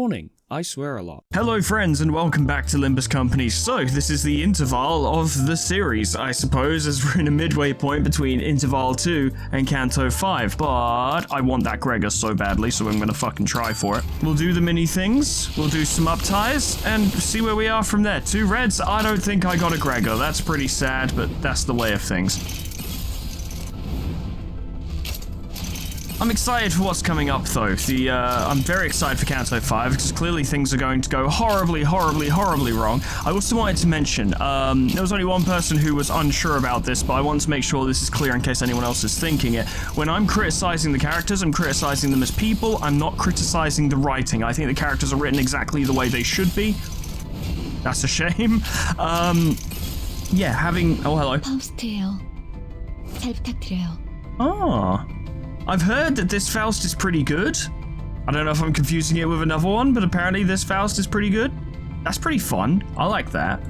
Warning, I swear a lot. Hello friends and welcome back to Limbus Company. So this is the interval of the series, I suppose, as we're in a midway point between Interval 2 and Canto 5. But I want that Gregor so badly, so I'm gonna fucking try for it. We'll do the mini things, we'll do some up ties, and see where we are from there. 2 reds, I don't think I got a Gregor. That's pretty sad, but that's the way of things. I'm excited for what's coming up though. I'm very excited for Canto 5 because clearly things are going to go horribly wrong. I also wanted to mention, there was only one person who was unsure about this, but I want to make sure this is clear in case anyone else is thinking it. When I'm criticizing the characters, I'm criticizing them as people, I'm not criticizing the writing. I think the characters are written exactly the way they should be. That's a shame. Yeah, having... Oh, hello. 파우스트예요. 잘 부탁드려요. Ah. I've heard that this Faust is pretty good. I don't know if I'm confusing it with another one, but apparently this Faust is pretty good. That's pretty fun. I like that.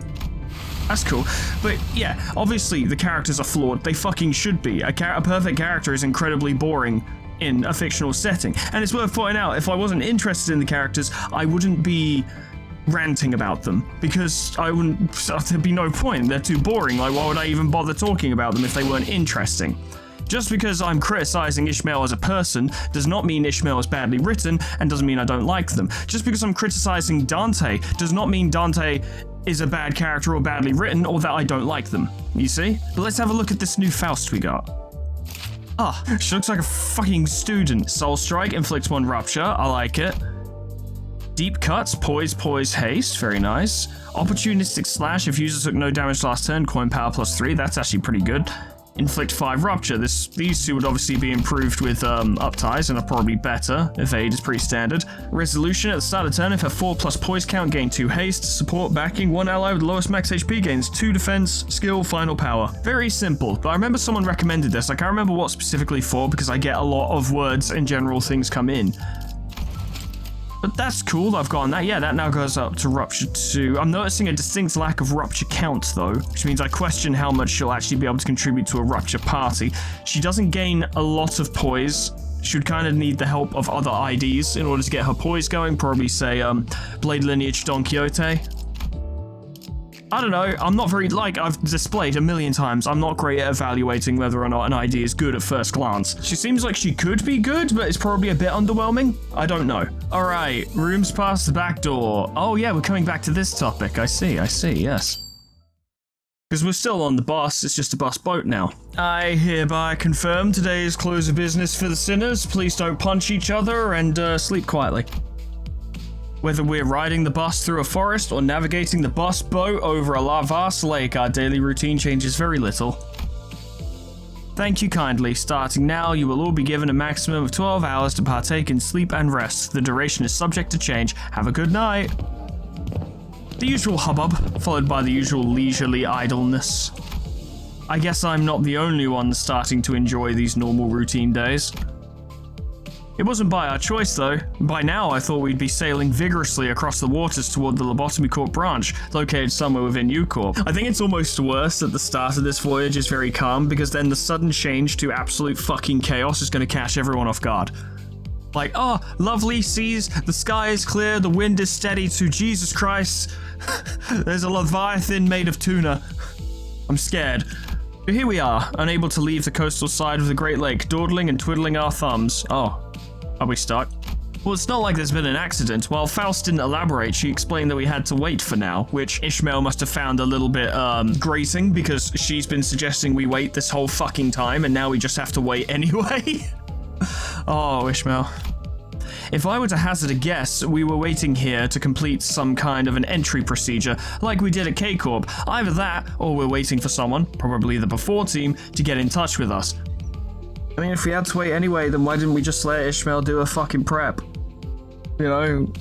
That's cool. But yeah, obviously the characters are flawed. They fucking should be. A perfect character is incredibly boring in a fictional setting. And it's worth pointing out, if I wasn't interested in the characters, I wouldn't be ranting about them, because there'd be no point. They're too boring. Like, why would I even bother talking about them if they weren't interesting? Just because I'm criticizing Ishmael as a person does not mean Ishmael is badly written and doesn't mean I don't like them. Just because I'm criticizing Dante does not mean Dante is a bad character or badly written or that I don't like them. You see? But let's have a look at this new Faust we got. Ah, she looks like a fucking student. Soul Strike, inflicts 1 rupture. I like it. Deep Cuts, poise, haste. Very nice. Opportunistic Slash, if user took no damage last turn, coin power +3. That's actually pretty good. Inflict 5 rupture. These two would obviously be improved with up ties and are probably better. Evade is pretty standard. Resolution, at the start of turn, if a 4+ poise count, gain 2 haste. Support backing, 1 ally with lowest max HP gains 2 defense, skill, final power. Very simple, but I remember someone recommended this. I can't remember what specifically for because I get a lot of words and general things come in. But that's cool, I've gotten that. Yeah, that now goes up to Rupture 2. I'm noticing a distinct lack of Rupture count, though, which means I question how much she'll actually be able to contribute to a Rupture party. She doesn't gain a lot of poise. She would kind of need the help of other IDs in order to get her poise going. Probably, say, Blade Lineage Don Quixote. I don't know, I'm not very, like I've displayed a million times, I'm not great at evaluating whether or not an ID is good at first glance. She seems like she could be good, but it's probably a bit underwhelming. I don't know. Alright, rooms past the back door. Oh yeah, we're coming back to this topic. I see, yes. Because we're still on the bus, it's just a bus boat now. I hereby confirm today's close of business for the sinners. Please don't punch each other and sleep quietly. Whether we're riding the bus through a forest or navigating the bus boat over a vast lake, our daily routine changes very little. Thank you kindly. Starting now, you will all be given a maximum of 12 hours to partake in sleep and rest. The duration is subject to change. Have a good night. The usual hubbub, followed by the usual leisurely idleness. I guess I'm not the only one starting to enjoy these normal routine days. It wasn't by our choice, though. By now, I thought we'd be sailing vigorously across the waters toward the Lobotomy Corp branch, located somewhere within U-Corp. I think it's almost worse that the start of this voyage is very calm, because then the sudden change to absolute fucking chaos is going to catch everyone off guard. Like, oh, lovely seas, the sky is clear, the wind is steady to Jesus Christ. There's a Leviathan made of tuna. I'm scared. But here we are, unable to leave the coastal side of the Great Lake, dawdling and twiddling our thumbs. Oh. Are we stuck? Well, it's not like there's been an accident. While Faust didn't elaborate, she explained that we had to wait for now, which Ishmael must have found a little bit, grating, because she's been suggesting we wait this whole fucking time, and now we just have to wait anyway. Oh, Ishmael. If I were to hazard a guess, we were waiting here to complete some kind of an entry procedure, like we did at K-Corp. Either that, or we're waiting for someone, probably the Before team, to get in touch with us. I mean, if we had to wait anyway, then why didn't we just let Ishmael do a fucking prep? You know,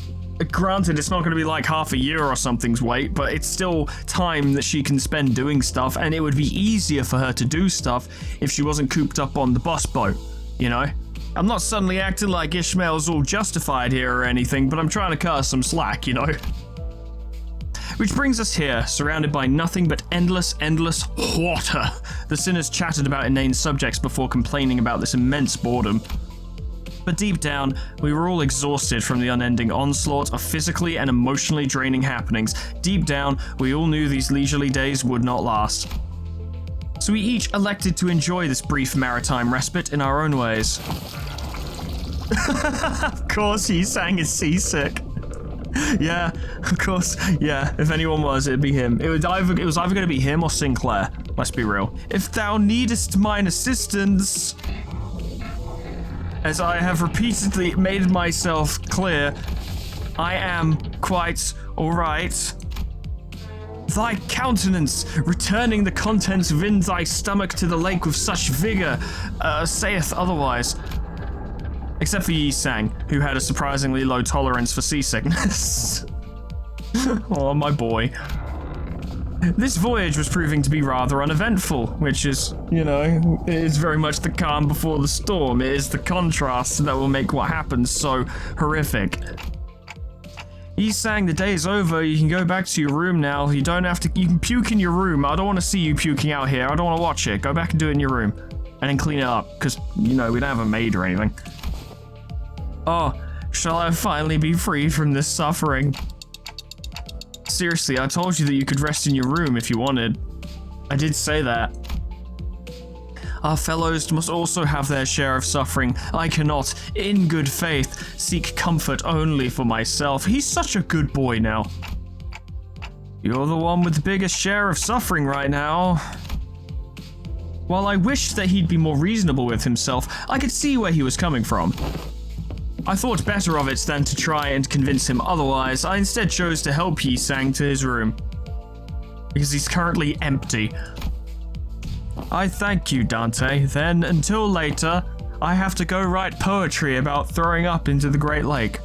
granted, it's not going to be like half a year or something's wait, but it's still time that she can spend doing stuff, and it would be easier for her to do stuff if she wasn't cooped up on the bus boat, you know? I'm not suddenly acting like Ishmael's all justified here or anything, but I'm trying to cut her some slack, you know? Which brings us here, surrounded by nothing but endless water. The sinners chatted about inane subjects before complaining about this immense boredom. But deep down, we were all exhausted from the unending onslaught of physically and emotionally draining happenings. Deep down, we all knew these leisurely days would not last. So we each elected to enjoy this brief maritime respite in our own ways. Of course, Yi-Sang is seasick. Yeah, of course. Yeah, if anyone was, it'd be him. It was either going to be him or Sinclair. Let's be real. If thou needest mine assistance, as I have repeatedly made myself clear, I am quite alright. Thy countenance, returning the contents within thy stomach to the lake with such vigor, saith otherwise. Except for Yi-Sang, who had a surprisingly low tolerance for seasickness. Oh, my boy. This voyage was proving to be rather uneventful, which is, you know, it is very much the calm before the storm. It is the contrast that will make what happens so horrific. Yi-Sang, the day is over. You can go back to your room now. You don't have to. You can puke in your room. I don't want to see you puking out here. I don't want to watch it. Go back and do it in your room. And then clean it up, because, you know, we don't have a maid or anything. Oh, shall I finally be free from this suffering? Seriously, I told you that you could rest in your room if you wanted. I did say that. Our fellows must also have their share of suffering. I cannot, in good faith, seek comfort only for myself. He's such a good boy now. You're the one with the biggest share of suffering right now. While I wished that he'd be more reasonable with himself, I could see where he was coming from. I thought better of it than to try and convince him otherwise. I instead chose to help Yi-Sang to his room, because he's currently empty. I thank you, Dante. Then, until later, I have to go write poetry about throwing up into the Great Lake.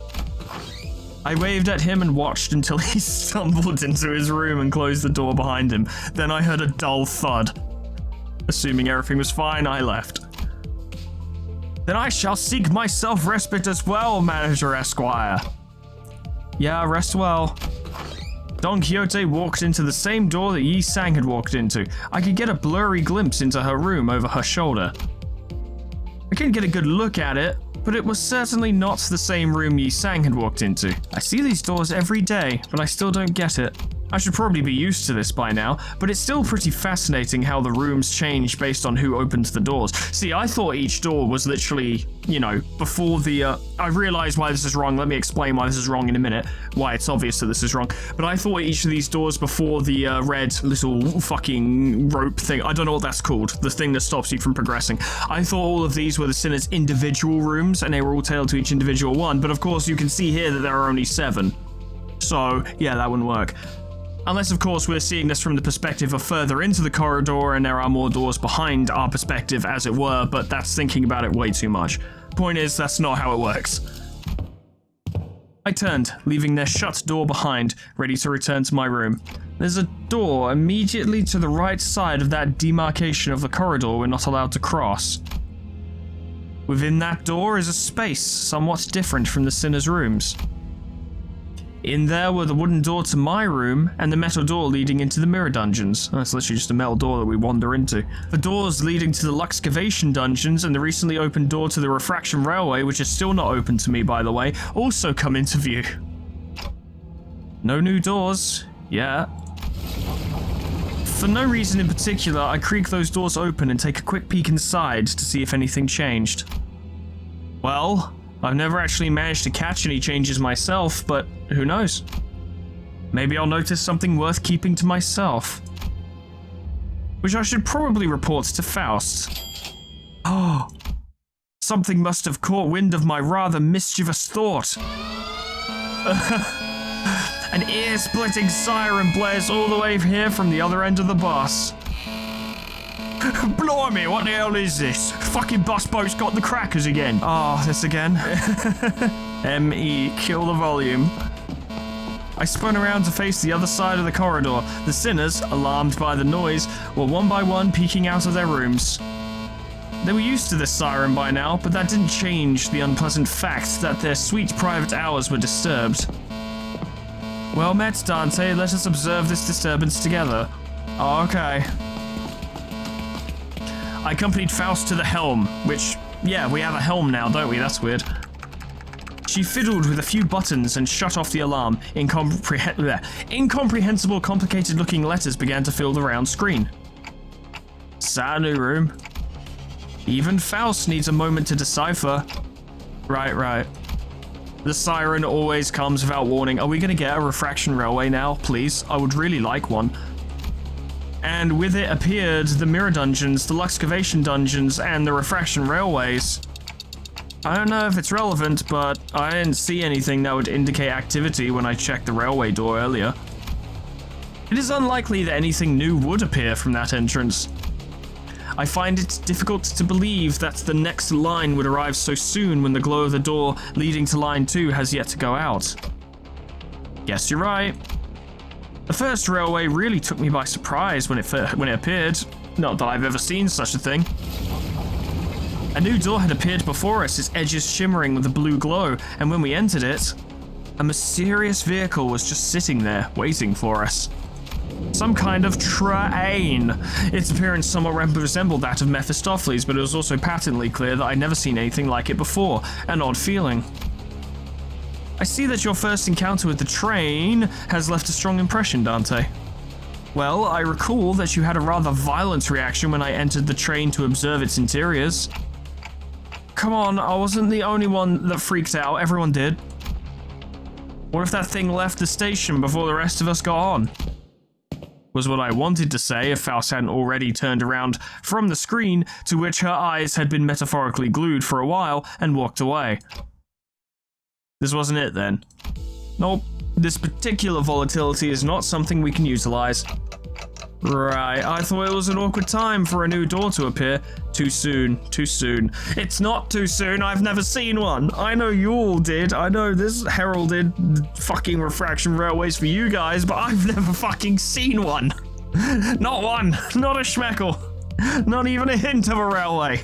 I waved at him and watched until he stumbled into his room and closed the door behind him. Then I heard a dull thud. Assuming everything was fine, I left. Then I shall seek myself respite as well, Manager Esquire. Yeah, rest well. Don Quixote walked into the same door that Yi-Sang had walked into. I could get a blurry glimpse into her room over her shoulder. I couldn't get a good look at it, but it was certainly not the same room Yi-Sang had walked into. I see these doors every day, but I still don't get it. I should probably be used to this by now, but it's still pretty fascinating how the rooms change based on who opens the doors. See, I thought each door was literally, you know, before the, I realize why this is wrong. Let me explain why this is wrong in a minute, why it's obvious that this is wrong. But I thought each of these doors before the red little fucking rope thing, I don't know what that's called, the thing that stops you from progressing. I thought all of these were the sinner's individual rooms, and they were all tailored to each individual one, but of course you can see here that there are only 7. So, yeah, that wouldn't work. Unless, of course, we're seeing this from the perspective of further into the corridor and there are more doors behind our perspective, as it were, but that's thinking about it way too much. Point is, that's not how it works. I turned, leaving their shut door behind, ready to return to my room. There's a door immediately to the right side of that demarcation of the corridor we're not allowed to cross. Within that door is a space somewhat different from the sinner's rooms. In there were the wooden door to my room and the metal door leading into the mirror dungeons. That's literally just a metal door that we wander into. The doors leading to the Luxcavation dungeons and the recently opened door to the Refraction Railway, which is still not open to me by the way, also come into view. No new doors. Yeah. For no reason in particular, I creak those doors open and take a quick peek inside to see if anything changed. Well, I've never actually managed to catch any changes myself, but who knows? Maybe I'll notice something worth keeping to myself. Which I should probably report to Faust. Oh, something must have caught wind of my rather mischievous thought. An ear-splitting siren blares all the way here from the other end of the bus. Blimey, what the hell is this? Fucking bus boat's got the crackers again. Oh, this again. M.E. Kill the volume. I spun around to face the other side of the corridor. The sinners, alarmed by the noise, were one by one peeking out of their rooms. They were used to this siren by now, but that didn't change the unpleasant fact that their sweet private hours were disturbed. Well met, Dante. Let us observe this disturbance together. Oh, okay. I accompanied Faust to the helm, which yeah, we have a helm now, don't we? That's weird. She fiddled with a few buttons and shut off the alarm. Incomprehensible, complicated-looking letters began to fill the round screen. Sad new room. Even Faust needs a moment to decipher. Right. The siren always comes without warning. Are we going to get a refraction railway now, please? I would really like one. And with it appeared the mirror dungeons, the Luxcavation dungeons, and the refraction railways. I don't know if it's relevant, but I didn't see anything that would indicate activity when I checked the railway door earlier. It is unlikely that anything new would appear from that entrance. I find it difficult to believe that the next line would arrive so soon when the glow of the door leading to line 2 has yet to go out. Guess you're right. The first railway really took me by surprise when it appeared. Not that I've ever seen such a thing. A new door had appeared before us, its edges shimmering with a blue glow, and when we entered it, a mysterious vehicle was just sitting there, waiting for us. Some kind of train. Its appearance somewhat resembled that of Mephistopheles, but it was also patently clear that I'd never seen anything like it before. An odd feeling. I see that your first encounter with the train has left a strong impression, Dante. Well, I recall that you had a rather violent reaction when I entered the train to observe its interiors. Come on, I wasn't the only one that freaked out. Everyone did. What if that thing left the station before the rest of us got on? Was what I wanted to say if Faust hadn't already turned around from the screen to which her eyes had been metaphorically glued for a while and walked away. This wasn't it then. Nope, this particular volatility is not something we can utilize. Right, I thought it was an awkward time for a new door to appear. Too soon. It's not too soon, I've never seen one. I know you all did, I know this heralded fucking refraction railways for you guys, but I've never fucking seen one. Not one, not a schmeckle. Not even a hint of a railway.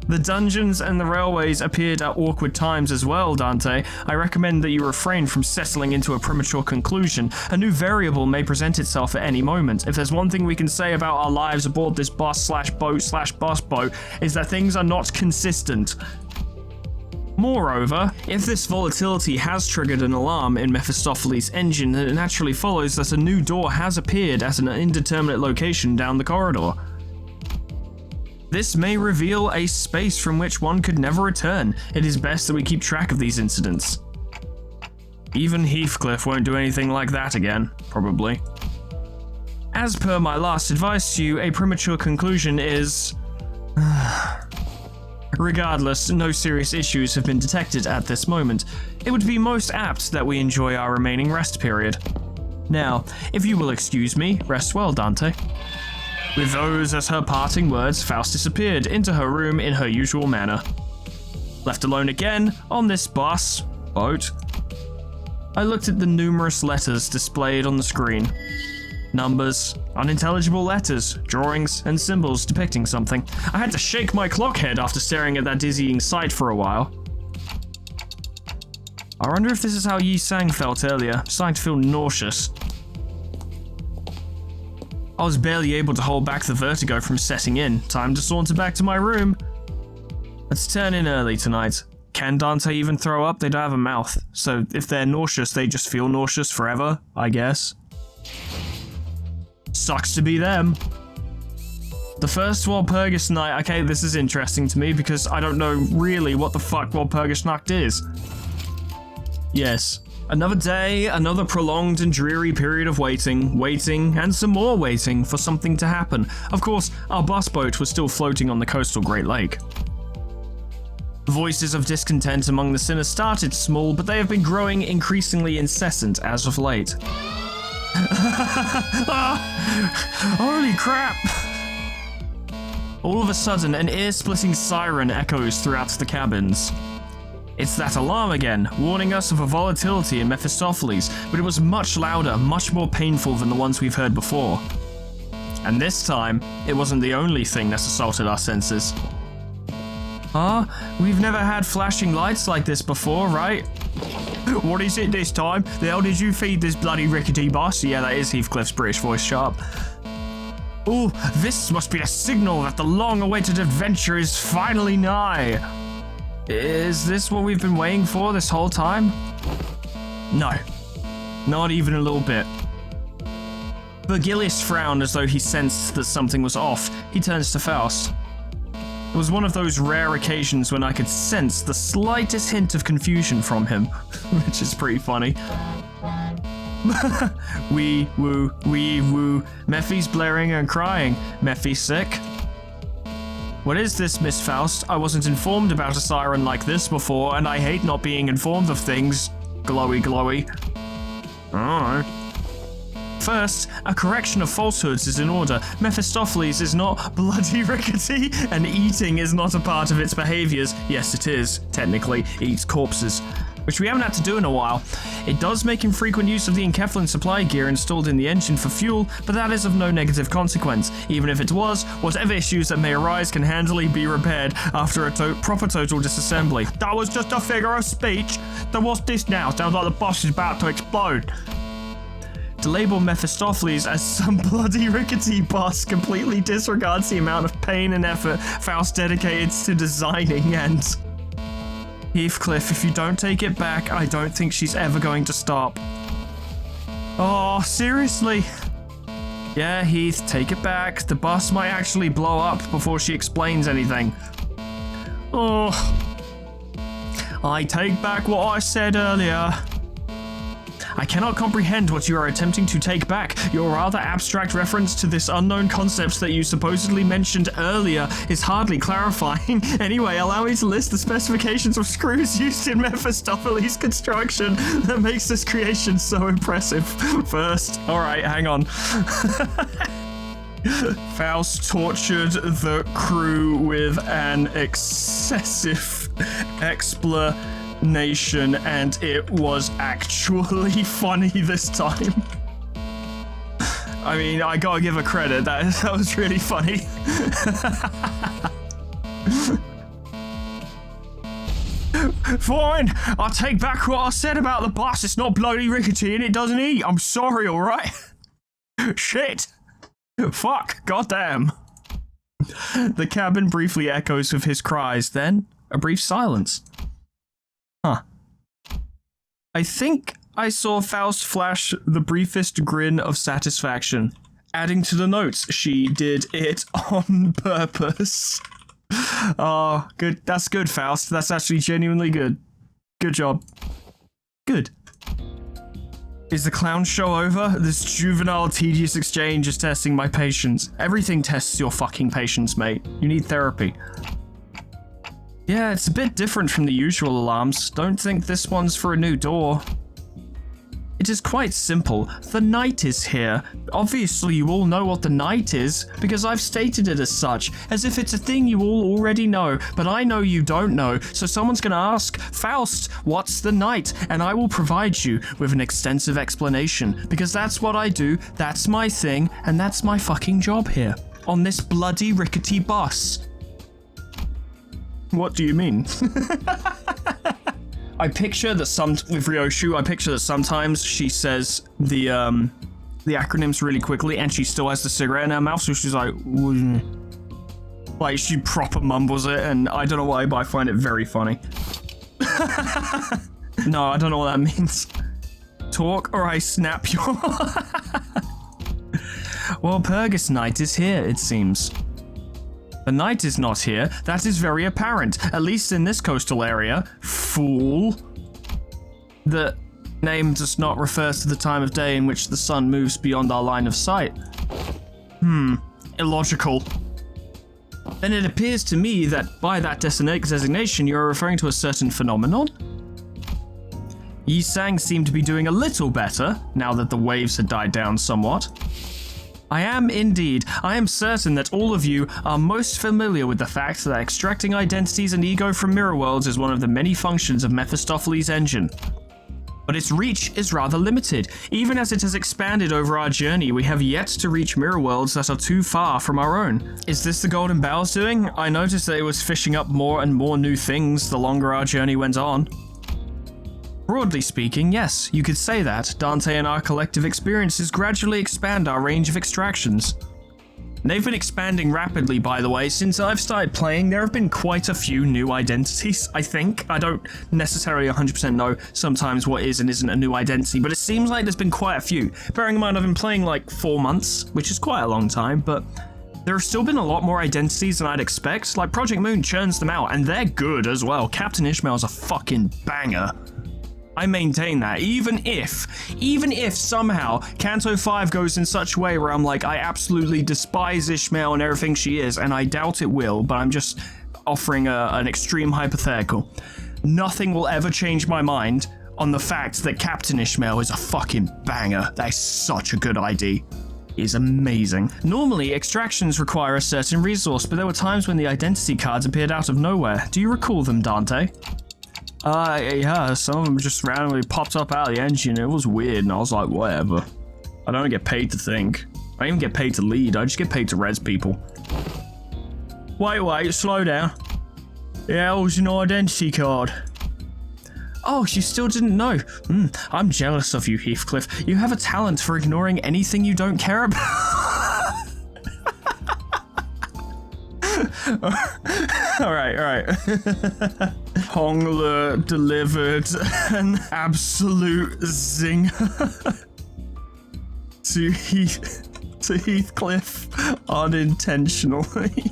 The dungeons and the railways appeared at awkward times as well, Dante. I recommend that you refrain from settling into a premature conclusion. A new variable may present itself at any moment. If there's one thing we can say about our lives aboard this bus/boat/bus boat, is that things are not consistent. Moreover, if this volatility has triggered an alarm in Mephistopheles' engine, then it naturally follows that a new door has appeared at an indeterminate location down the corridor. This may reveal a space from which one could never return. It is best that we keep track of these incidents. Even Heathcliff won't do anything like that again, probably. As per my last advice to you, a premature conclusion is... Regardless, no serious issues have been detected at this moment. It would be most apt that we enjoy our remaining rest period. Now, if you will excuse me, rest well, Dante. With those as her parting words, Faust disappeared into her room in her usual manner. Left alone again on this boat, I looked at the numerous letters displayed on the screen. Numbers, unintelligible letters, drawings, and symbols depicting something. I had to shake my clock head after staring at that dizzying sight for a while. I wonder if this is how Yi Sang felt earlier, starting to feel nauseous. I was barely able to hold back the vertigo from setting in. Time to saunter back to my room. Let's turn in early tonight. Can Dante even throw up? They don't have a mouth. So if they're nauseous, they just feel nauseous forever, I guess. Sucks to be them. The first Walpurgis night. Okay, this is interesting to me because I don't know really what the fuck Walpurgis Nacht is. Yes. Another day, another prolonged and dreary period of waiting, and some more waiting for something to happen. Of course, our bus boat was still floating on the coastal Great Lake. Voices of discontent among the sinners started small, but they have been growing increasingly incessant as of late. Holy crap! All of a sudden, an ear-splitting siren echoes throughout the cabins. It's that alarm again, warning us of a volatility in Mephistopheles, but it was much louder, much more painful than the ones we've heard before. And this time, it wasn't the only thing that assaulted our senses. We've never had flashing lights like this before, right? What is it this time? The hell did you feed this bloody rickety bus? Yeah, that is Heathcliff's British voice, sharp. Oh, this must be a signal that the long-awaited adventure is finally nigh. Is this what we've been waiting for this whole time? No, not even a little bit. Virgilius frowned as though he sensed that something was off. He turns to Faust. It was one of those rare occasions when I could sense the slightest hint of confusion from him, which is pretty funny. Wee woo, Mephi's blaring and crying. Mephi's sick. What is this, Miss Faust? I wasn't informed about a siren like this before, and I hate not being informed of things. Glowy, glowy. Alright. First, a correction of falsehoods is in order. Mephistopheles is not bloody rickety, and eating is not a part of its behaviors. Yes, it is, technically. It eats corpses, which we haven't had to do in a while. It does make infrequent use of the enkephalin supply gear installed in the engine for fuel, but that is of no negative consequence. Even if it was, whatever issues that may arise can handily be repaired after a proper total disassembly. That was just a figure of speech. Then what's this now? Sounds like the bus is about to explode. To label Mephistopheles as some bloody rickety boss completely disregards the amount of pain and effort Faust dedicated to designing and... Heathcliff, if you don't take it back, I don't think she's ever going to stop. Oh, seriously? Yeah, Heath, take it back. The bus might actually blow up before she explains anything. Oh. I take back what I said earlier. I cannot comprehend what you are attempting to take back. Your rather abstract reference to this unknown concept that you supposedly mentioned earlier is hardly clarifying. Anyway, allow me to list the specifications of screws used in Mephistopheles' construction that makes this creation so impressive. First, alright, hang on. Faust tortured the crew with an excessive explanation, and it was actually funny this time. I mean, I gotta give her credit, that was really funny. Fine, I'll take back what I said about the bus. It's not bloody rickety and it doesn't eat. I'm sorry, alright? Shit. Fuck, goddamn. The cabin briefly echoes with his cries, then a brief silence. Huh. I think I saw Faust flash the briefest grin of satisfaction, adding to the notes she did it on purpose. Oh, good. That's good, Faust. That's actually genuinely good. Good job. Good. Is the clown show over? This juvenile, tedious exchange is testing my patience. Everything tests your fucking patience, mate. You need therapy. Yeah, it's a bit different from the usual alarms. Don't think this one's for a new door. It is quite simple. The night is here. Obviously you all know what the night is, because I've stated it as such, as if it's a thing you all already know, but I know you don't know, so someone's gonna ask, Faust, what's the night? And I will provide you with an extensive explanation, because that's what I do, that's my thing, and that's my fucking job here, on this bloody rickety bus. What do you mean? I picture that with Ryoshu, I picture that sometimes she says the acronyms really quickly and she still has the cigarette in her mouth, so she's like she proper mumbles it, and I don't know why, but I find it very funny. No, I don't know what that means. Talk or I snap your... Well, Purgus night is here, it seems. The night is not here. That is very apparent, at least in this coastal area. Fool. The name does not refer to the time of day in which the sun moves beyond our line of sight. Illogical. Then it appears to me that by that designation you are referring to a certain phenomenon? Yi Sang seemed to be doing a little better, now that the waves had died down somewhat. I am indeed. I am certain that all of you are most familiar with the fact that extracting identities and ego from mirror worlds is one of the many functions of Mephistopheles' engine. But its reach is rather limited. Even as it has expanded over our journey, we have yet to reach mirror worlds that are too far from our own. Is this the Golden Bow's doing? I noticed that it was fishing up more and more new things the longer our journey went on. Broadly speaking, yes, you could say that. Dante and our collective experiences gradually expand our range of extractions. They've been expanding rapidly, by the way. Since I've started playing, there have been quite a few new identities, I think. I don't necessarily 100% know sometimes what is and isn't a new identity, but it seems like there's been quite a few. Bearing in mind I've been playing like 4 months, which is quite a long time, but there have still been a lot more identities than I'd expect. Like, Project Moon churns them out, and they're good as well. Captain Ishmael's a fucking banger. I maintain that, even if somehow Canto 5 goes in such a way where I'm like, I absolutely despise Ishmael and everything she is, and I doubt it will, but I'm just offering an extreme hypothetical. Nothing will ever change my mind on the fact that Captain Ishmael is a fucking banger. That is such a good ID. It is amazing. Normally, extractions require a certain resource, but there were times when the identity cards appeared out of nowhere. Do you recall them, Dante? Yeah, some of them just randomly popped up out of the engine. It was weird, and I was like, whatever. I don't get paid to think. I don't even get paid to lead. I just get paid to res people. Wait, slow down. Yeah, it was an identity card. Oh, you still didn't know. I'm jealous of you, Heathcliff. You have a talent for ignoring anything you don't care about. All right. Hongler delivered an absolute zinger to Heathcliff unintentionally.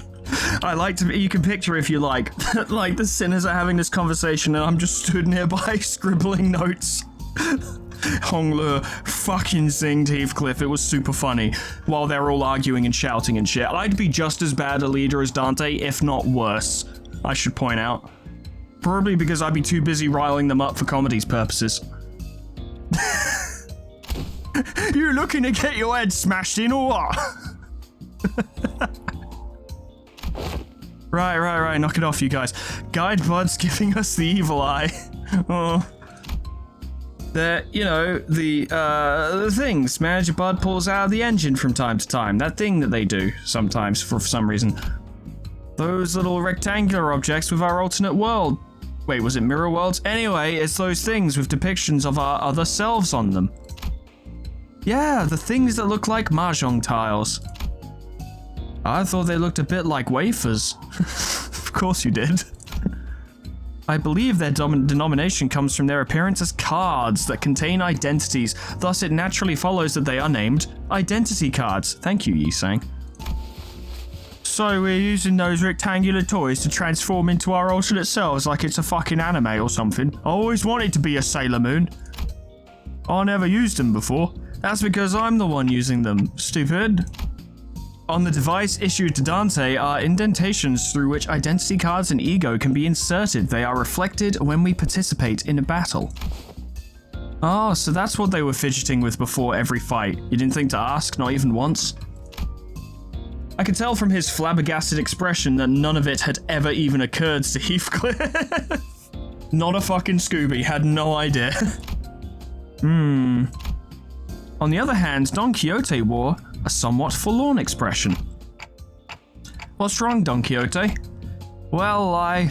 I like to. You can picture, if you like the sinners are having this conversation, and I'm just stood nearby scribbling notes. Hongler fucking zinged Heathcliff. It was super funny while they're all arguing and shouting and shit. I'd be just as bad a leader as Dante, if not worse, I should point out. Probably because I'd be too busy riling them up for comedy's purposes. You looking to get your head smashed in or what? Right, knock it off, you guys. Guide Bud's giving us the evil eye. Oh. The things Manager Bud pulls out of the engine from time to time. That thing that they do sometimes for some reason. Those little rectangular objects with our alternate world. Wait, was it mirror worlds? Anyway, it's those things with depictions of our other selves on them. Yeah, the things that look like mahjong tiles. I thought they looked a bit like wafers. Of course you did. I believe their denomination comes from their appearance as cards that contain identities, thus it naturally follows that they are named identity cards. Thank you, Yi-Sang. So we're using those rectangular toys to transform into our alternate selves like it's a fucking anime or something. I always wanted to be a Sailor Moon. I never used them before. That's because I'm the one using them, stupid. On the device issued to Dante are indentations through which identity cards and ego can be inserted. They are reflected when we participate in a battle. Oh, so that's what they were fidgeting with before every fight. You didn't think to ask, not even once? I could tell from his flabbergasted expression that none of it had ever even occurred to Heathcliff. Not a fucking Scooby, had no idea. On the other hand, Don Quixote wore a somewhat forlorn expression. What's wrong, Don Quixote? Well,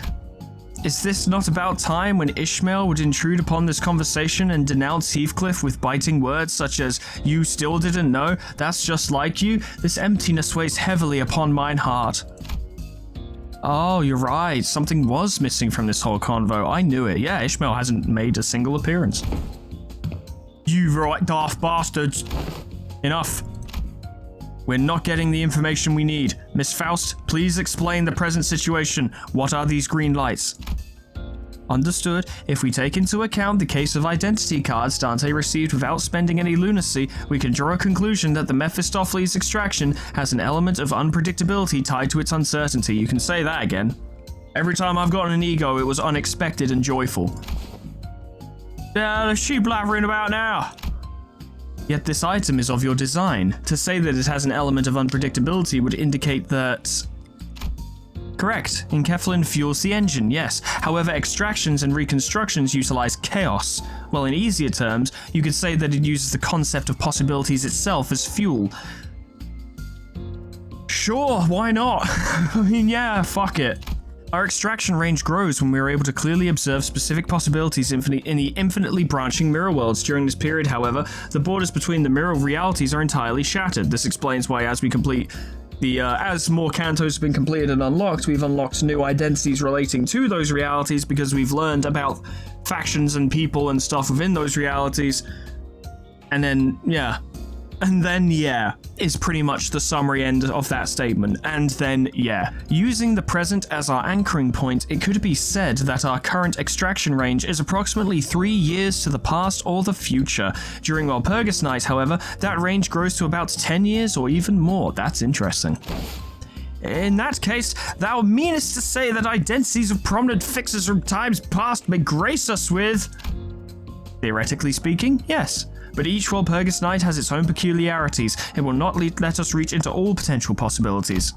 is this not about time when Ishmael would intrude upon this conversation and denounce Heathcliff with biting words such as, "You still didn't know? That's just like you. This emptiness weighs heavily upon mine heart." Oh, you're right. Something was missing from this whole convo. I knew it. Yeah, Ishmael hasn't made a single appearance. You right daft bastards. Enough. We're not getting the information we need. Miss Faust, please explain the present situation. What are these green lights? Understood. If we take into account the case of identity cards Dante received without spending any lunacy, we can draw a conclusion that the Mephistopheles extraction has an element of unpredictability tied to its uncertainty. You can say that again. Every time I've gotten an ego, it was unexpected and joyful. Is she blathering about now? Yet this item is of your design. To say that it has an element of unpredictability would indicate that... Correct. Enkephalin fuels the engine, yes. However, extractions and reconstructions utilize chaos. Well, in easier terms, you could say that it uses the concept of possibilities itself as fuel. Sure, why not? I mean, yeah, fuck it. Our extraction range grows when we are able to clearly observe specific possibilities in the infinitely branching mirror worlds. During this period, however, the borders between the mirror realities are entirely shattered. This explains why as we complete As more cantos have been completed and unlocked, we've unlocked new identities relating to those realities because we've learned about factions and people and stuff within those realities. And then, yeah, is pretty much the summary end of that statement. And then, yeah, using the present as our anchoring point, it could be said that our current extraction range is approximately 3 years to the past or the future. During Walpurgis Night, however, that range grows to about 10 years or even more. That's interesting. In that case, thou meanest to say that identities of prominent fixers from times past may grace us with... Theoretically speaking, yes. But each Walpurgis Night has its own peculiarities. It will not let us reach into all potential possibilities.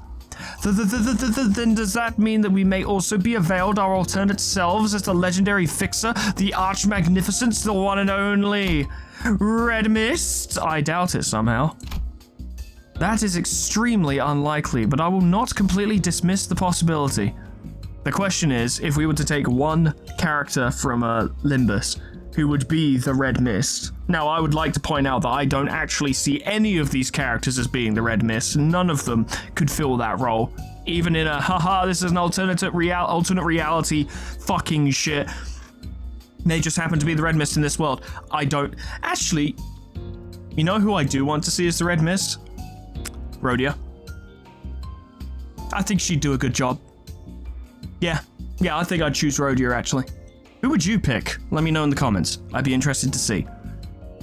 Then does that mean that we may also be availed our alternate selves as the legendary fixer, the arch-magnificent, the one and only Red Mist? I doubt it somehow. That is extremely unlikely, but I will not completely dismiss the possibility. The question is, if we were to take one character from Limbus, who would be the Red Mist. Now, I would like to point out that I don't actually see any of these characters as being the Red Mist. None of them could fill that role. Even in a, haha, this is an alternate reality fucking shit. They just happen to be the Red Mist in this world. I don't... Actually, you know who I do want to see as the Red Mist? Rhodia. I think she'd do a good job. Yeah, I think I'd choose Rhodia, actually. Who would you pick? Let me know in the comments. I'd be interested to see.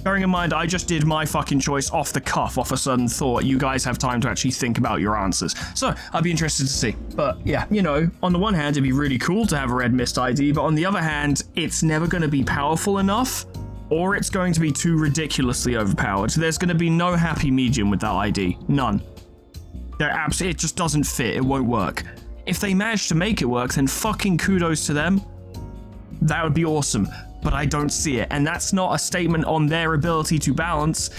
Bearing in mind, I just did my fucking choice off the cuff, off a sudden thought. You guys have time to actually think about your answers. So, I'd be interested to see. But yeah, you know, on the one hand, it'd be really cool to have a Red Mist ID, but on the other hand, it's never going to be powerful enough, or it's going to be too ridiculously overpowered. There's going to be no happy medium with that ID. None. It just doesn't fit. It won't work. If they manage to make it work, then fucking kudos to them. That would be awesome, but I don't see it. And that's not a statement on their ability to balance.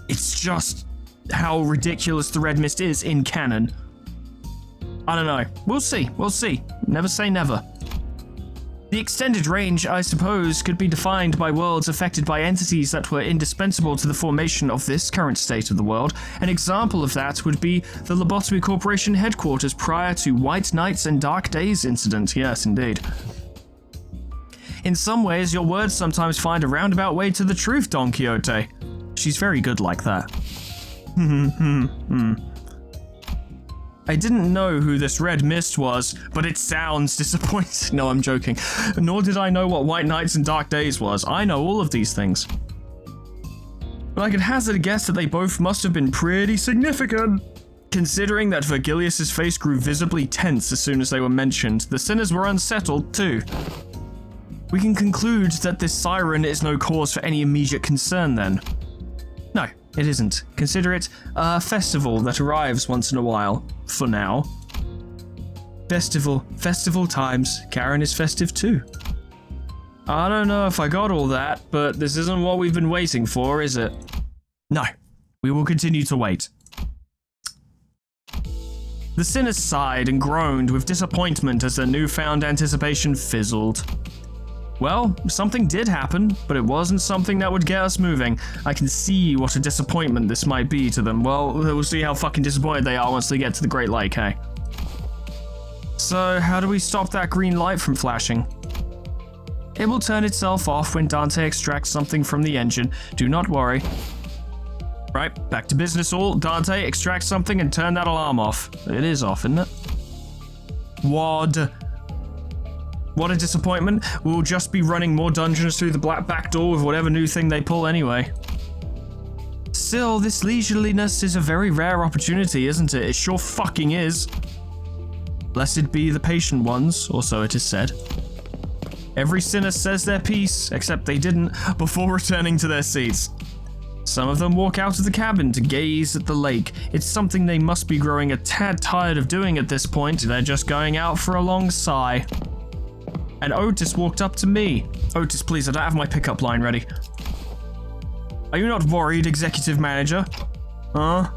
It's just how ridiculous the Red Mist is in canon. I don't know. We'll see. Never say never. The extended range, I suppose, could be defined by worlds affected by entities that were indispensable to the formation of this current state of the world. An example of that would be the Lobotomy Corporation headquarters prior to White Nights and Dark Days incident. Yes, indeed. In some ways, your words sometimes find a roundabout way to the truth, Don Quixote. She's very good like that. I didn't know who this Red Mist was, but it sounds disappointing. No, I'm joking. Nor did I know what White Nights and Dark Days was. I know all of these things. But I could hazard a guess that they both must have been pretty significant. Considering that Virgilius's face grew visibly tense as soon as they were mentioned, the sinners were unsettled too. We can conclude that this siren is no cause for any immediate concern then. No, it isn't. Consider it a festival that arrives once in a while, for now. Festival times. Karen is festive too. I don't know if I got all that, but this isn't what we've been waiting for, is it? No, we will continue to wait. The sinners sighed and groaned with disappointment as their newfound anticipation fizzled. Well, something did happen, but it wasn't something that would get us moving. I can see what a disappointment this might be to them. Well, we'll see how fucking disappointed they are once they get to the Great Lake, hey? So, how do we stop that green light from flashing? It will turn itself off when Dante extracts something from the engine. Do not worry. Right, back to business all. Dante, extract something and turn that alarm off. It is off, isn't it? What a disappointment. We'll just be running more dungeons through the black back door with whatever new thing they pull anyway. Still, this leisureliness is a very rare opportunity, isn't it? It sure fucking is. Blessed be the patient ones, or so it is said. Every sinner says their piece, except they didn't, before returning to their seats. Some of them walk out of the cabin to gaze at the lake. It's something they must be growing a tad tired of doing at this point. They're just going out for a long sigh. And Otis walked up to me. Otis, please, I don't have my pickup line ready. Are you not worried, executive manager? Huh?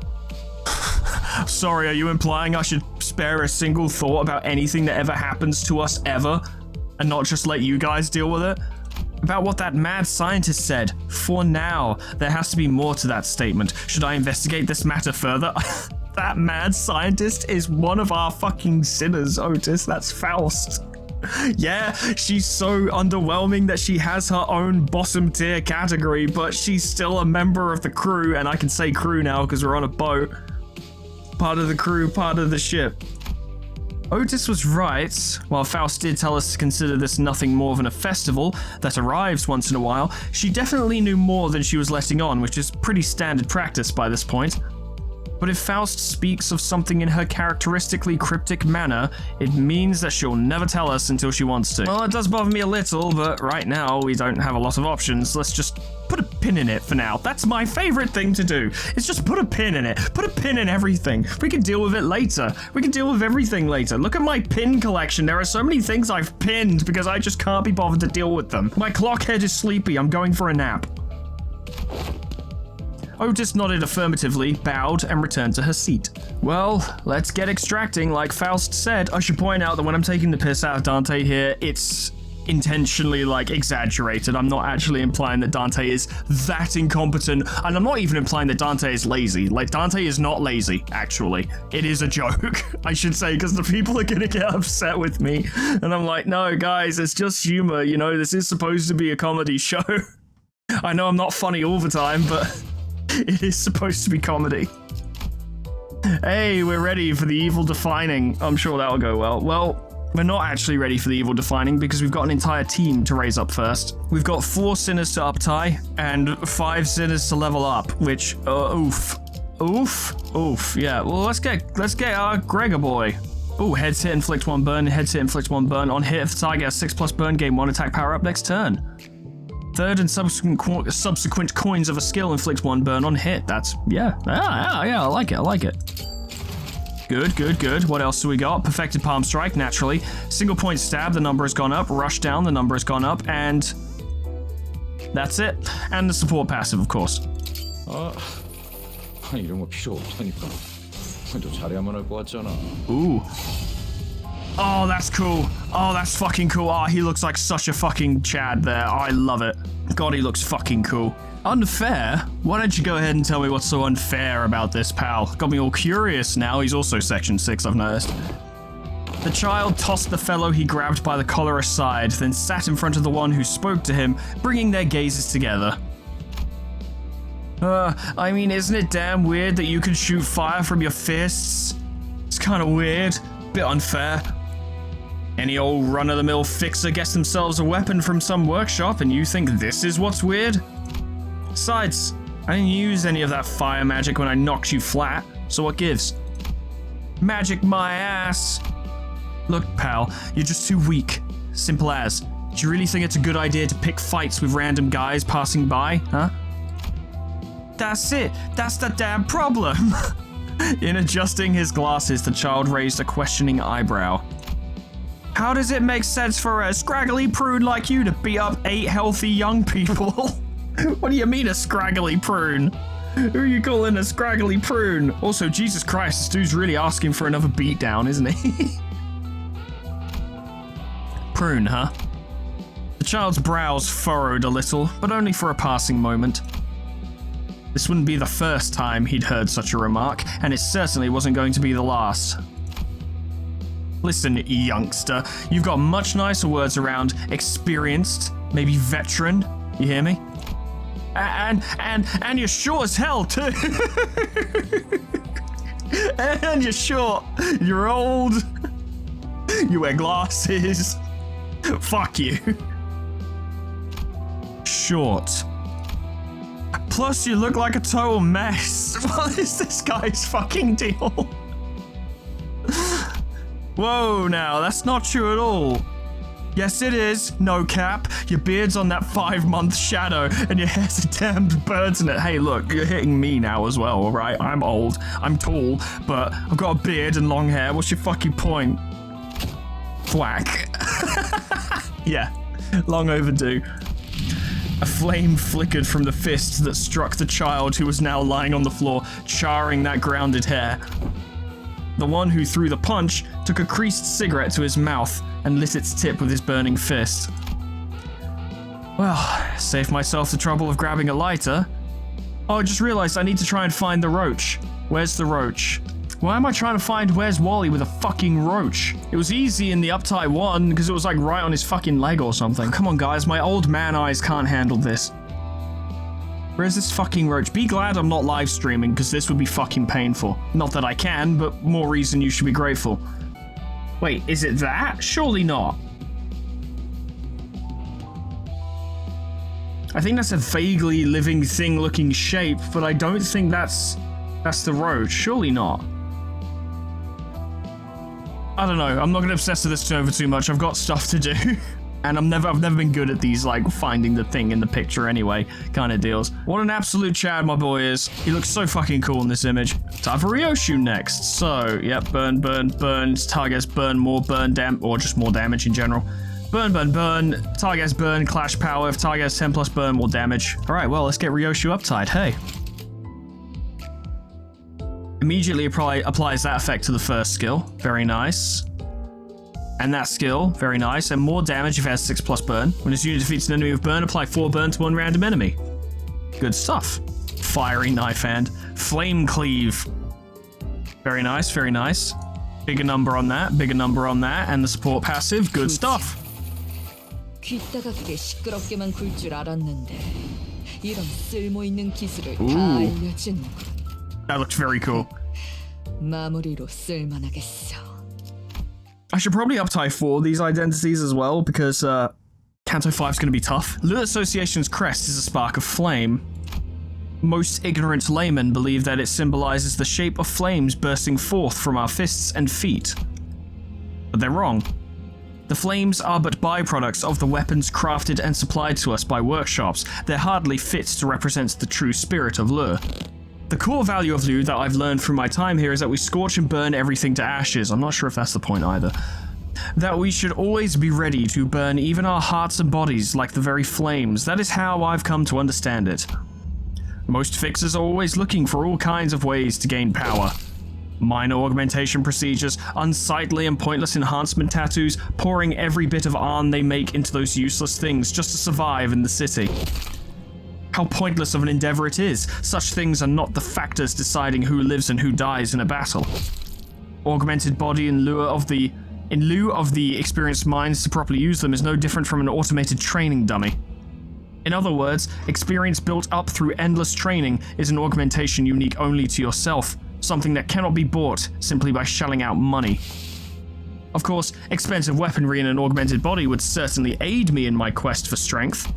Sorry, are you implying I should spare a single thought about anything that ever happens to us ever? And not just let you guys deal with it? About what that mad scientist said. For now, there has to be more to that statement. Should I investigate this matter further? That mad scientist is one of our fucking sinners, Otis. That's Faust. Yeah, she's so underwhelming that she has her own bottom tier category, but she's still a member of the crew, and I can say crew now because we're on a boat. Part of the crew, part of the ship. Otis was right. While Faust did tell us to consider this nothing more than a festival that arrives once in a while, she definitely knew more than she was letting on, which is pretty standard practice by this point. But if Faust speaks of something in her characteristically cryptic manner, it means that she'll never tell us until she wants to. Well, it does bother me a little, but right now we don't have a lot of options. Let's just put a pin in it for now. That's my favorite thing to do. Is just put a pin in it. Put a pin in everything. We can deal with it later. We can deal with everything later. Look at my pin collection. There are so many things I've pinned because I just can't be bothered to deal with them. My clock head is sleepy. I'm going for a nap. Otis nodded affirmatively, bowed, and returned to her seat. Well, let's get extracting, like Faust said. I should point out that when I'm taking the piss out of Dante here, it's intentionally, exaggerated. I'm not actually implying that Dante is that incompetent, and I'm not even implying that Dante is lazy. Dante is not lazy, actually. It is a joke, I should say, because the people are gonna get upset with me. And I'm like, no, guys, it's just humor, this is supposed to be a comedy show. I know I'm not funny all the time, but it is supposed to be comedy. Hey, we're ready for the evil defining. I'm sure that'll go well. Well, we're not actually ready for the evil defining because we've got an entire team to raise up first. We've got 4 sinners to uptie and 5 sinners to level up, which, oof. Yeah, well, let's get our Gregor boy. Ooh, heads hit, inflict 1 burn, heads hit, inflict 1 burn. On hit, if the target has 6+ burn, gain 1 attack power up next turn. Third and subsequent coins of a skill inflict 1 burn on hit. That's, yeah, I like it. Good. What else do we got? Perfected palm strike, naturally. Single point stab, the number has gone up. Rush down, the number has gone up. And that's it. And the support passive, of course. 이런 거 필요 없다니까. 너 잘해야만 할 것 같잖아. Ooh. Oh, that's cool. Oh, that's fucking cool. Oh, he looks like such a fucking Chad there. Oh, I love it. God, he looks fucking cool. Unfair? Why don't you go ahead and tell me what's so unfair about this, pal? Got me all curious now. He's also Section 6, I've noticed. The child tossed the fellow he grabbed by the collar aside, then sat in front of the one who spoke to him, bringing their gazes together. I mean, isn't it damn weird that you can shoot fire from your fists? It's kind of weird. Bit unfair. Any old run-of-the-mill fixer gets themselves a weapon from some workshop and you think this is what's weird? Besides, I didn't use any of that fire magic when I knocked you flat, so what gives? Magic my ass! Look, pal, you're just too weak. Simple as. Do you really think it's a good idea to pick fights with random guys passing by, huh? That's it! That's the damn problem! In adjusting his glasses, the child raised a questioning eyebrow. How does it make sense for a scraggly prune like you to beat up 8 healthy young people? What do you mean a scraggly prune? Who are you calling a scraggly prune? Also, Jesus Christ, this dude's really asking for another beatdown, isn't he? Prune, huh? The child's brows furrowed a little, but only for a passing moment. This wouldn't be the first time he'd heard such a remark, and it certainly wasn't going to be the last. Listen, youngster, you've got much nicer words around experienced, maybe veteran, you hear me? And you're short as hell, too. And you're short, you're old, you wear glasses. Fuck you. Short. Plus, you look like a total mess. What is this guy's fucking deal? Whoa, now, that's not true at all. Yes, it is. No cap. Your beard's on that 5-month shadow, and your hair's a damned bird's in it. Hey, look, you're hitting me now as well, alright? I'm old, I'm tall, but I've got a beard and long hair. What's your fucking point? Thwack. Yeah, long overdue. A flame flickered from the fist that struck the child who was now lying on the floor, charring that grounded hair. The one who threw the punch took a creased cigarette to his mouth and lit its tip with his burning fist. Well, saved myself the trouble of grabbing a lighter. Oh, I just realized I need to try and find the roach. Where's the roach? Why am I trying to find where's Wally with a fucking roach? It was easy in the uptight one because it was like right on his fucking leg or something. Come on guys, my old man eyes can't handle this. Where's this fucking roach? Be glad I'm not live streaming because this would be fucking painful. Not that I can, but more reason you should be grateful. Wait, is it that? Surely not. I think that's a vaguely living thing looking shape, but I don't think that's the roach. Surely not. I don't know. I'm not going to obsess with this over too much. I've got stuff to do. And I've never been good at these, like, finding the thing in the picture anyway kind of deals. What an absolute Chad my boy is. He looks so fucking cool in this image. Time for Ryoshu next. So, yep, burn, targets burn more, or just more damage in general. Burn, targets burn, clash power. If targets 10 plus burn, more damage. Alright, well, let's get Ryoshu uptight. Hey. Immediately applies that effect to the first skill. Very nice. And that skill, very nice, and more damage if it has 6 plus burn. When this unit defeats an enemy with burn, apply 4 burn to one random enemy. Good stuff. Fiery knife hand. Flame cleave. Very nice, very nice. Bigger number on that, and the support passive, good stuff. 귀따갑게 시끄럽게만 굴 줄 알았는데 이런 쓸모있는 기술을 다 알려주는. That looks very cool. 마무리로 쓸만하겠어. I should probably uptie 4 of these identities as well, because Kanto 5 is going to be tough. Lure Association's crest is a spark of flame. Most ignorant laymen believe that it symbolizes the shape of flames bursting forth from our fists and feet. But they're wrong. The flames are but byproducts of the weapons crafted and supplied to us by workshops. They're hardly fit to represent the true spirit of Lure. The core value of Lure that I've learned from my time here is that we scorch and burn everything to ashes. I'm not sure if that's the point either. That we should always be ready to burn even our hearts and bodies like the very flames. That is how I've come to understand it. Most fixers are always looking for all kinds of ways to gain power. Minor augmentation procedures, unsightly and pointless enhancement tattoos, pouring every bit of arm they make into those useless things just to survive in the city. How pointless of an endeavor it is. Such things are not the factors deciding who lives and who dies in a battle. Augmented body in lieu of the experienced minds to properly use them is no different from an automated training dummy. In other words, experience built up through endless training is an augmentation unique only to yourself, something that cannot be bought simply by shelling out money. Of course, expensive weaponry in an augmented body would certainly aid me in my quest for strength.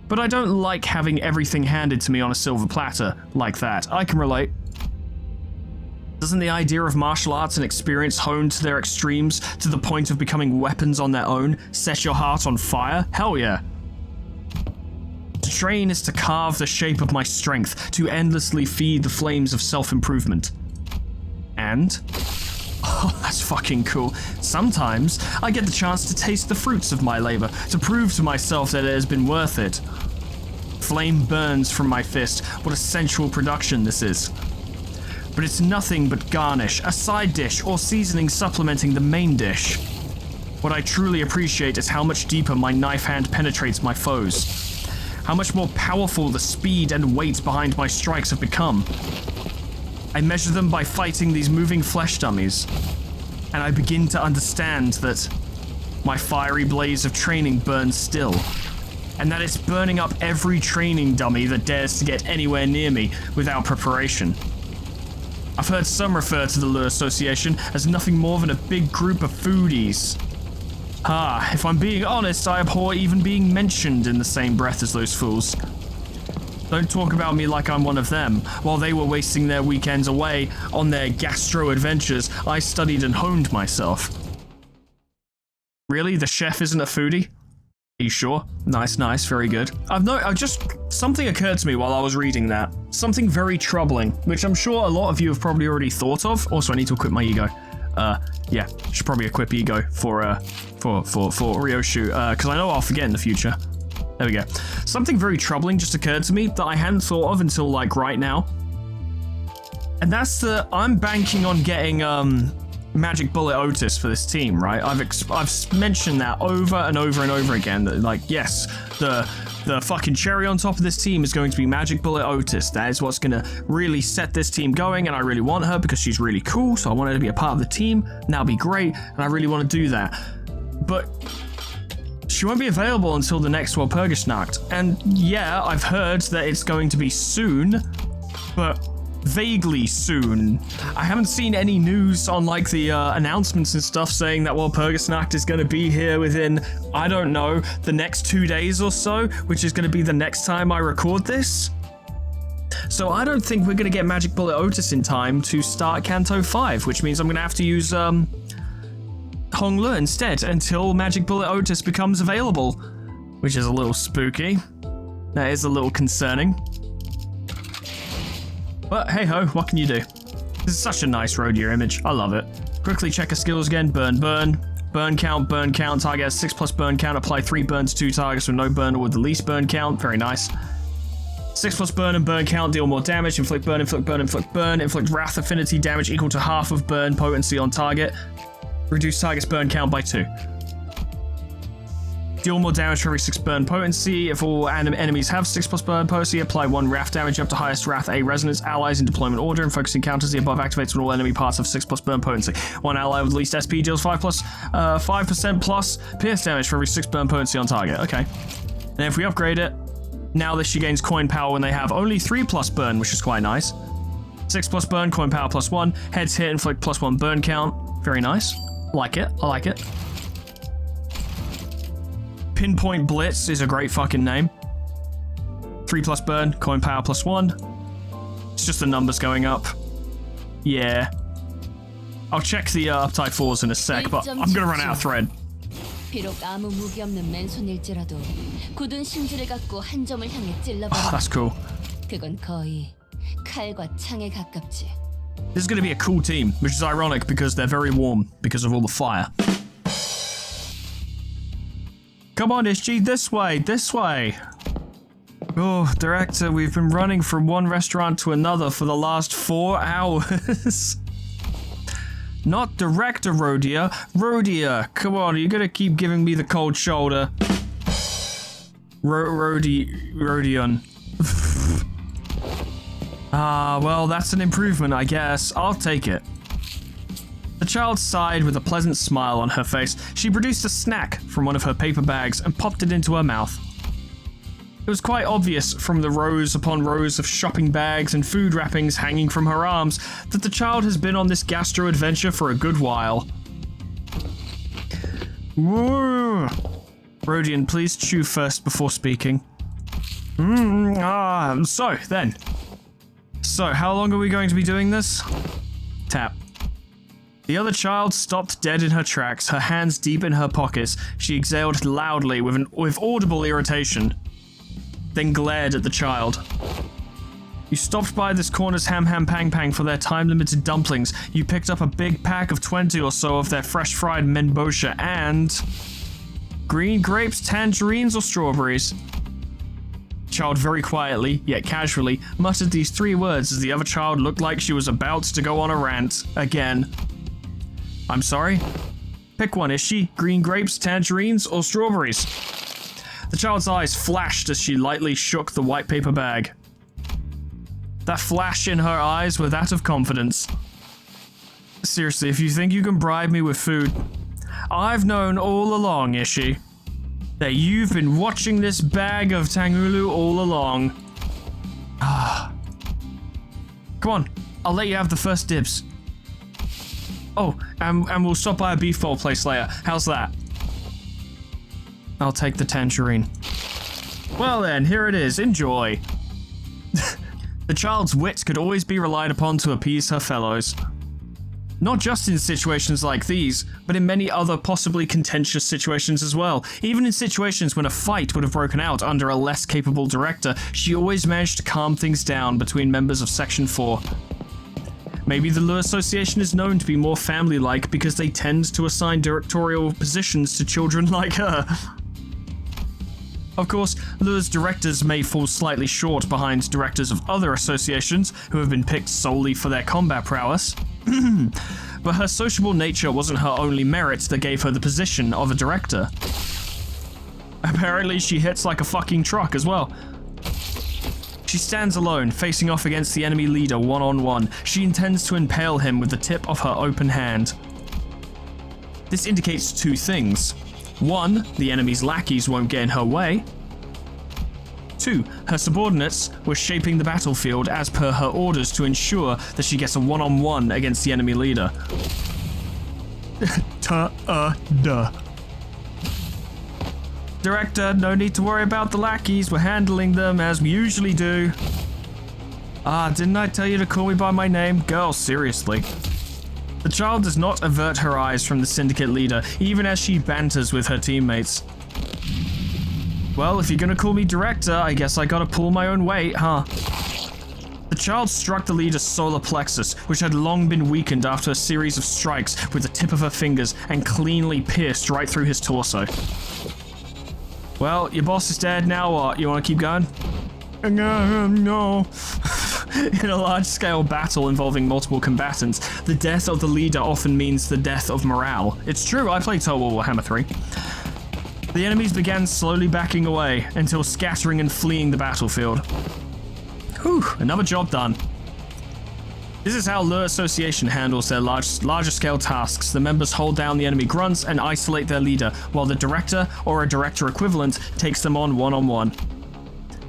But I don't like having everything handed to me on a silver platter like that. I can relate. Doesn't the idea of martial arts and experience honed to their extremes to the point of becoming weapons on their own set your heart on fire? Hell yeah. To train is to carve the shape of my strength, to endlessly feed the flames of self-improvement. And... oh, that's fucking cool. Sometimes, I get the chance to taste the fruits of my labor, to prove to myself that it has been worth it. Flame burns from my fist. What a sensual production this is. But it's nothing but garnish, a side dish, or seasoning supplementing the main dish. What I truly appreciate is how much deeper my knife hand penetrates my foes. How much more powerful the speed and weight behind my strikes have become. I measure them by fighting these moving flesh dummies, and I begin to understand that my fiery blaze of training burns still, and that it's burning up every training dummy that dares to get anywhere near me without preparation. I've heard some refer to the Lure Association as nothing more than a big group of foodies. If I'm being honest, I abhor even being mentioned in the same breath as those fools. Don't talk about me like I'm one of them. While they were wasting their weekends away on their gastro adventures, I studied and honed myself. Really? The chef isn't a foodie? Are you sure? Nice, very good. Something occurred to me while I was reading that. Something very troubling, which I'm sure a lot of you have probably already thought of. Also, I need to equip my ego. Yeah, should probably equip ego for Ryoshu, because I know I'll forget in the future. There we go. Something very troubling just occurred to me that I hadn't thought of until, like, right now. And that's I'm banking on getting, Magic Bullet Otis for this team, right? I've mentioned that over and over and over again, that, like, yes, the the fucking cherry on top of this team is going to be Magic Bullet Otis. That is what's going to really set this team going, and I really want her because she's really cool, so I want her to be a part of the team, and that'll be great, and I really want to do that. But she won't be available until the next Walpurgisnacht, and yeah, I've heard that it's going to be soon, but vaguely soon. I haven't seen any news on like the announcements and stuff saying that Walpurgisnacht is going to be here within, I don't know, the next 2 days or so, which is going to be the next time I record this. So I don't think we're going to get Magic Bullet Otis in time to start Kanto 5, which means I'm going to have to use Honglu instead until Magic Bullet Otis becomes available, which is a little spooky. That is a little concerning. But hey ho, what can you do? This is such a nice Rodia image. I love it. Quickly check her skills again. Burn, burn. Burn count, burn count. Target has 6+ burn count. Apply 3 burn to 2 targets with no burn or with the least burn count. Very nice. 6+ burn and burn count. Deal more damage. Inflict burn, inflict burn, inflict burn. Inflict wrath affinity damage equal to half of burn potency on target. Reduce target's burn count by 2. Deal more damage for every 6 burn potency. If all enemies have 6+ burn potency, apply 1 wrath damage up to highest wrath A resonance. Allies in deployment order and focusing counters. The above activates when all enemy parts have 6+ burn potency. One ally with least SP deals 5% plus pierce damage for every 6 burn potency on target. Okay. And if we upgrade it, now she gains coin power when they have only 3+ burn, which is quite nice. 6+ burn, coin power +1. Heads hit, inflict +1 burn count. Very nice. Like it. I like it. Pinpoint Blitz is a great fucking name. 3+ burn, coin power +1. It's just the numbers going up. Yeah. I'll check the uptide 4s in a sec, but I'm gonna run out of thread. 비록 아무 무기 없는 맨손일지라도 굳은 심지를 갖고 한 점을 향해 찔러버려. That's cool. 그건 거의 칼과 창에 가깝지. This is gonna be a cool team, which is ironic because they're very warm because of all the fire. Come on, Ishji, this way, this way. Oh, director, we've been running from one restaurant to another for the last 4 hours. Not director, Rodia. Rodia, come on, you're gonna keep giving me the cold shoulder. Rodion. Ah, well, that's an improvement, I guess. I'll take it. The child sighed with a pleasant smile on her face. She produced a snack from one of her paper bags and popped it into her mouth. It was quite obvious from the rows upon rows of shopping bags and food wrappings hanging from her arms that the child has been on this gastro adventure for a good while. Whoa. Rodion, please chew first before speaking. So, how long are we going to be doing this? Tap. The other child stopped dead in her tracks, her hands deep in her pockets. She exhaled loudly with audible irritation, then glared at the child. You stopped by this corner's Ham Ham Pang Pang for their time-limited dumplings. You picked up a big pack of 20 or so of their fresh-fried menbosha and... green grapes, tangerines, or strawberries. The child very quietly, yet casually, muttered these 3 words as the other child looked like she was about to go on a rant again. I'm sorry? Pick one, Ishji. Green grapes, tangerines, or strawberries? The child's eyes flashed as she lightly shook the white paper bag. That flash in her eyes were that of confidence. Seriously, if you think you can bribe me with food, I've known all along, Ishji, that you've been watching this bag of Tangulu all along. Come on, I'll let you have the first dibs. Oh, and we'll stop by a beef bowl place later. How's that? I'll take the tangerine. Well then, here it is. Enjoy. The child's wit could always be relied upon to appease her fellows. Not just in situations like these, but in many other possibly contentious situations as well. Even in situations when a fight would have broken out under a less capable director, she always managed to calm things down between members of Section 4. Maybe the Lure Association is known to be more family-like because they tend to assign directorial positions to children like her. Of course, Lure's directors may fall slightly short behind directors of other associations who have been picked solely for their combat prowess. But her sociable nature wasn't her only merit that gave her the position of a director. Apparently she hits like a fucking truck as well. She stands alone, facing off against the enemy leader one-on-one. She intends to impale him with the tip of her open hand. This indicates two things. One, the enemy's lackeys won't get in her way. Two, her subordinates were shaping the battlefield as per her orders to ensure that she gets a one-on-one against the enemy leader. Ta-da. Director, no need to worry about the lackeys. We're handling them as we usually do. Ah, didn't I tell you to call me by my name? Girl, seriously. The child does not avert her eyes from the syndicate leader, even as she banters with her teammates. Well, if you're gonna call me director, I guess I gotta pull my own weight, huh? The child struck the leader's solar plexus, which had long been weakened after a series of strikes with the tip of her fingers and cleanly pierced right through his torso. Well, your boss is dead, now what? You wanna keep going? No. In a large-scale battle involving multiple combatants, the death of the leader often means the death of morale. It's true, I played Total War Warhammer 3. The enemies began slowly backing away until scattering and fleeing the battlefield. Whew, another job done. This is how Lure Association handles their larger scale tasks. The members hold down the enemy grunts and isolate their leader, while the director, or a director equivalent, takes them on one-on-one.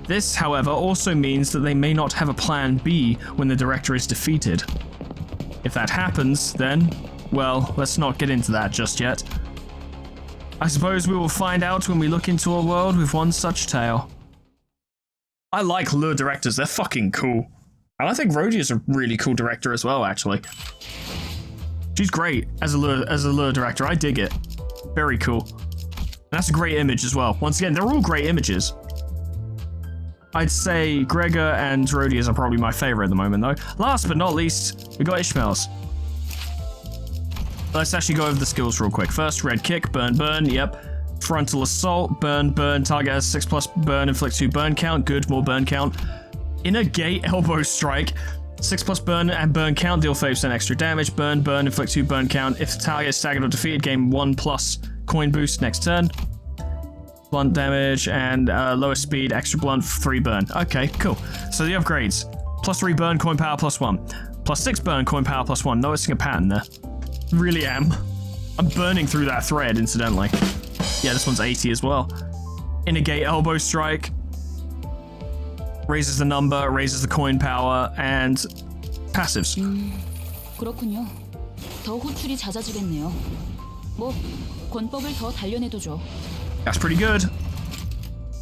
This, however, also means that they may not have a plan B when the director is defeated. If that happens, then, well, let's not get into that just yet. I suppose we will find out when we look into a world with one such tale. I like Lure directors, they're fucking cool. And I think Rhodey is a really cool director as well, actually. She's great as a lure director, I dig it. Very cool. And that's a great image as well. Once again, they're all great images. I'd say Gregor and Rhodius are probably my favorite at the moment, though. Last but not least, we got Ishmael's. Let's actually go over the skills real quick. First, red kick, burn, burn, yep. Frontal assault, burn, burn, target has 6+ burn, inflict 2 burn count, good, more burn count. Inner gate elbow strike, 6+ burn and burn count, deal 5% extra damage, burn, burn, inflict 2 burn count. If the target is staggered or defeated, gain 1+ coin boost next turn. Blunt damage and lower speed, extra blunt, 3 burn. Okay, cool. So the upgrades. +3 burn, coin power, +1. +6 burn, coin power, +1. Noticing a pattern there. Really am. I'm burning through that thread, incidentally. Yeah, this one's 80 as well. Inner gate elbow strike. Raises the number, raises the coin power, and passives. 그렇군요. 더 호출이 잦아지겠네요. 뭐 권법을 더 단련해두죠. That's pretty good.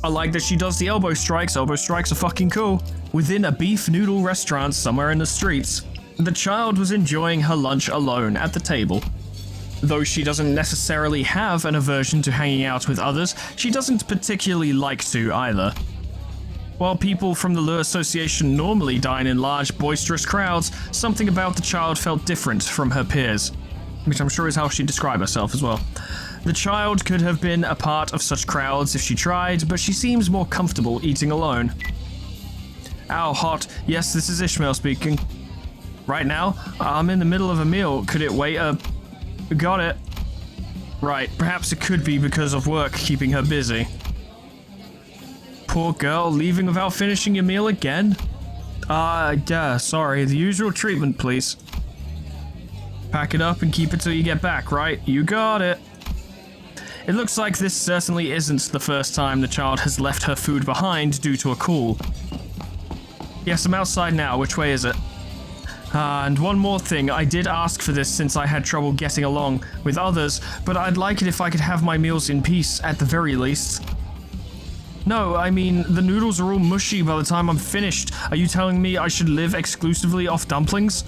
I like that she does the elbow strikes. Elbow strikes are fucking cool. Within a beef noodle restaurant somewhere in the streets, the child was enjoying her lunch alone at the table. Though she doesn't necessarily have an aversion to hanging out with others, she doesn't particularly like to either. While people from the Lure Association normally dine in large, boisterous crowds, something about the child felt different from her peers, which I'm sure is how she described herself as well. The child could have been a part of such crowds if she tried, but she seems more comfortable eating alone. Ow, hot. Yes, this is Ishmael speaking. Right now, I'm in the middle of a meal. Could it wait Got it. Right, perhaps it could be because of work keeping her busy. Poor girl, leaving without finishing your meal again? Yeah, sorry. The usual treatment, please. Pack it up and keep it till you get back, right? You got it. It looks like this certainly isn't the first time the child has left her food behind due to a call. Yes, I'm outside now. Which way is it? And one more thing, I did ask for this since I had trouble getting along with others, but I'd like it if I could have my meals in peace, at the very least. No, I mean, the noodles are all mushy by the time I'm finished. Are you telling me I should live exclusively off dumplings?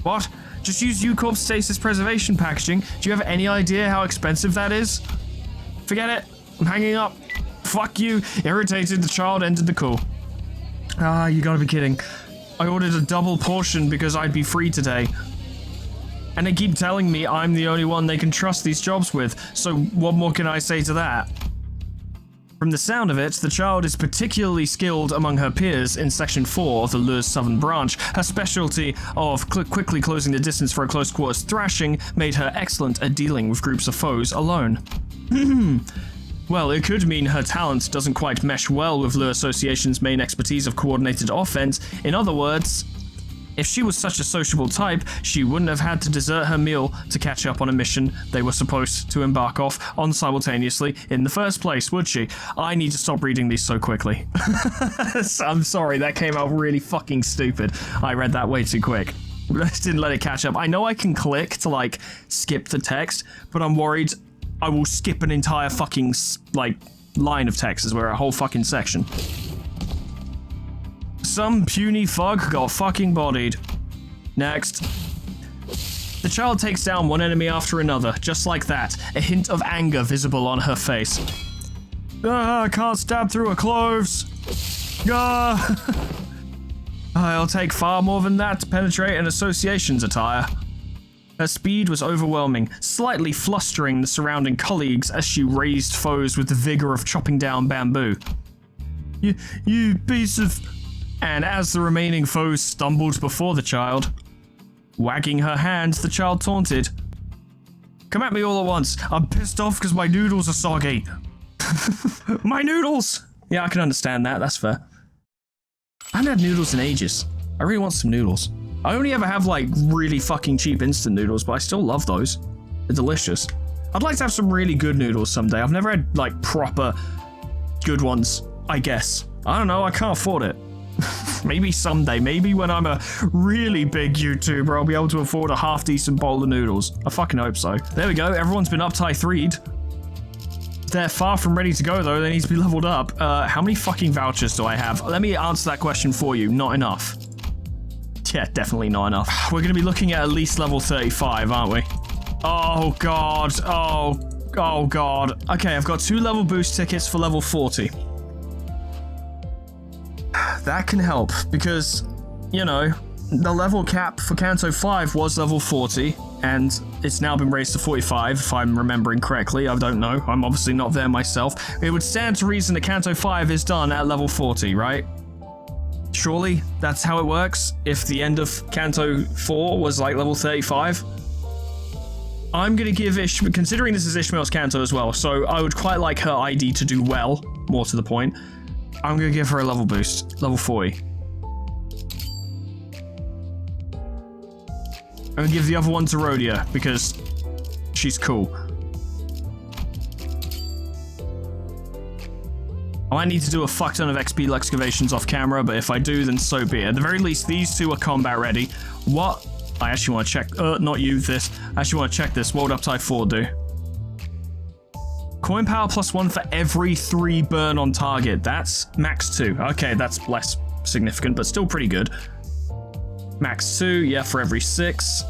What? Just use U-Corp stasis preservation packaging. Do you have any idea how expensive that is? Forget it. I'm hanging up. Fuck you. Irritated, the child ended the call. You gotta be kidding. I ordered a double portion because I'd be free today. And they keep telling me I'm the only one they can trust these jobs with, so what more can I say to that? From the sound of it, the child is particularly skilled among her peers in Section 4 of the Lure's Southern Branch. Her specialty of quickly closing the distance for a close-quarters thrashing made her excellent at dealing with groups of foes alone. Well, it could mean her talent doesn't quite mesh well with Lure Association's main expertise of coordinated offense. In other words, if she was such a sociable type, she wouldn't have had to desert her meal to catch up on a mission they were supposed to embark off on simultaneously in the first place, would she? I need to stop reading these so quickly. I'm sorry, that came out really fucking stupid. I read that way too quick. I just didn't let it catch up. I know I can click to, like, skip the text, but I'm worried I will skip an entire fucking, like, line of text as we're a whole fucking section. Some puny fuck got fucking bodied. Next. The child takes down one enemy after another, just like that, a hint of anger visible on her face. I can't stab through her clothes. I'll take far more than that to penetrate an association's attire. Her speed was overwhelming, slightly flustering the surrounding colleagues as she raised foes with the vigor of chopping down bamboo. You piece of... And as the remaining foes stumbled before the child, wagging her hand, the child taunted. Come at me all at once. I'm pissed off because my noodles are soggy. My noodles! Yeah, I can understand that. That's fair. I haven't had noodles in ages. I really want some noodles. I only ever have, like, really fucking cheap instant noodles, but I still love those. They're delicious. I'd like to have some really good noodles someday. I've never had, like, proper good ones, I guess. I don't know. I can't afford it. Maybe someday. Maybe when I'm a really big YouTuber, I'll be able to afford a half-decent bowl of noodles. I fucking hope so. There we go. Everyone's been up tie 3'd. They're far from ready to go, though. They need to be leveled up. How many fucking vouchers do I have? Let me answer that question for you. Not enough. Yeah, definitely not enough. We're going to be looking at least level 35, aren't we? Oh, God. Oh, God. Okay, I've got 2 level boost tickets for level 40. That can help, because, you know, the level cap for Canto 5 was level 40, and it's now been raised to 45, if I'm remembering correctly. I don't know. I'm obviously not there myself. It would stand to reason that Canto 5 is done at level 40, right? Surely that's how it works, if the end of Canto 4 was like level 35. I'm going to give Ishmael, considering this is Ishmael's Canto as well, so I would quite like her ID to do well, more to the point. I'm going to give her a level boost, level 40. I'm going to give the other one to Rhodia, because she's cool. I might need to do a fuck ton of XP excavations off camera, but if I do, then so be it. At the very least, these 2 are combat ready. What? I actually want to check. Not you, this. I actually want to check this. What would Uptide 4 do? Coin power +1 for every 3 burn on target. That's max 2. Okay, that's less significant, but still pretty good. Max 2, yeah, for every 6.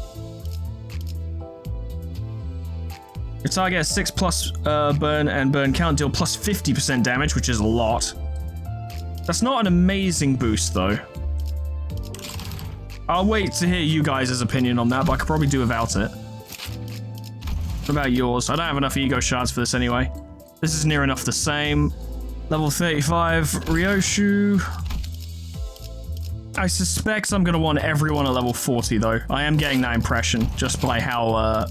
Your target has 6 plus burn and burn count deal plus 50% damage, which is a lot. That's not an amazing boost, though. I'll wait to hear you guys' opinion on that, but I could probably do without it. What about yours? I don't have enough ego shards for this anyway. This is near enough the same. Level 35, Ryoshu. I suspect I'm going to want everyone at level 40, though. I am getting that impression, just by how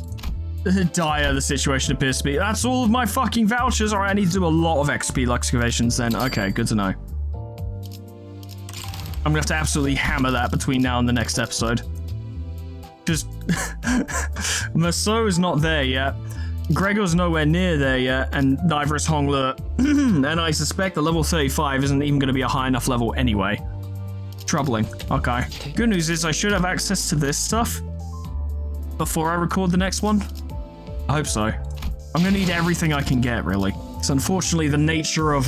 dire the situation appears to be. That's all of my fucking vouchers. Alright, I need to do a lot of XP excavations then. Okay, good to know. I'm going to have to absolutely hammer that between now and the next episode. Just... Maso is not there yet. Gregor's nowhere near there yet, and neither is Hongler. And I suspect the level 35 isn't even going to be a high enough level anyway. Troubling. Okay. Good news is I should have access to this stuff before I record the next one. I hope so. I'm going to need everything I can get, really. So unfortunately, the nature of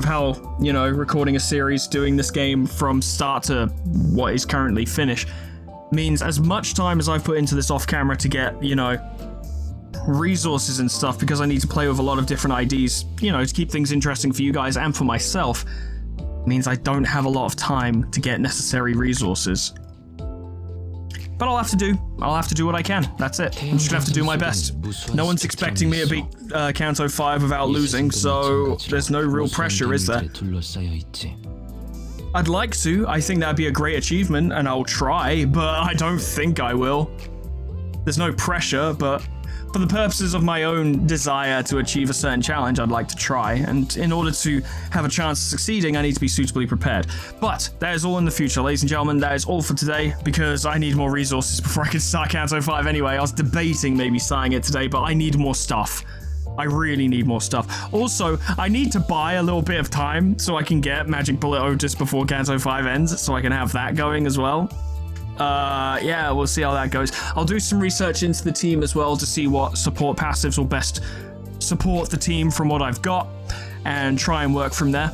how, you know, recording a series, doing this game from start to what is currently finished, means as much time as I've put into this off camera to get, you know, resources and stuff, because I need to play with a lot of different IDs, you know, to keep things interesting for you guys and for myself, means I don't have a lot of time to get necessary resources. But I'll have to do what I can. That's it. I'm just gonna have to do my best. No one's expecting me to beat Canto 5 without losing, so there's no real pressure, is there? I'd like to. I think that'd be a great achievement, and I'll try, but I don't think I will. There's no pressure, but for the purposes of my own desire to achieve a certain challenge, I'd like to try, and in order to have a chance of succeeding, I need to be suitably prepared. But that is all in the future, ladies and gentlemen. That is all for today, because I need more resources before I can start Canto 5 anyway. I was debating maybe starting it today, but I need more stuff. I really need more stuff. Also, I need to buy a little bit of time so I can get Magic Bullet Otis before Canto 5 ends, so I can have that going as well. Yeah, we'll see how that goes. I'll do some research into the team as well to see what support passives will best support the team from what I've got, and try and work from there.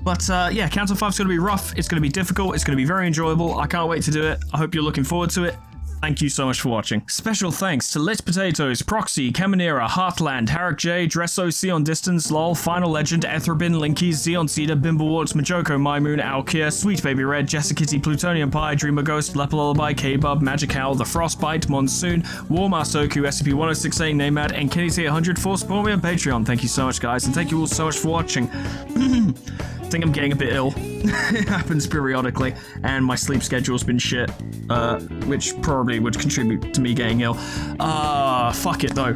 But yeah, Canto 5 is going to be rough, it's going to be difficult, it's going to be very enjoyable. I can't wait to do it. I hope you're looking forward to it. Thank you so much for watching. Special thanks to Lit Potatoes, Proxy, Caminera, Heartland, Harrick J, Dresso, Sion Distance, LOL, Final Legend, Ethrobin, Linkies, Zeon Cedar, Bimblewarts, Majoko, Mymoon, Alkia, Sweet Baby Red, Jessicitty, Plutonium Pie, Dreamer Ghost, Lepalulullaby, K-Bub, Magic Owl, The Frostbite, Monsoon, Warmaster Soku, SCP-1068, Namad, and KennyT100 for supporting me on Patreon. Thank you so much, guys, and thank you all so much for watching. I think I'm getting a bit ill. It happens periodically, and my sleep schedule's been shit, which probably would contribute to me getting ill. Fuck it though.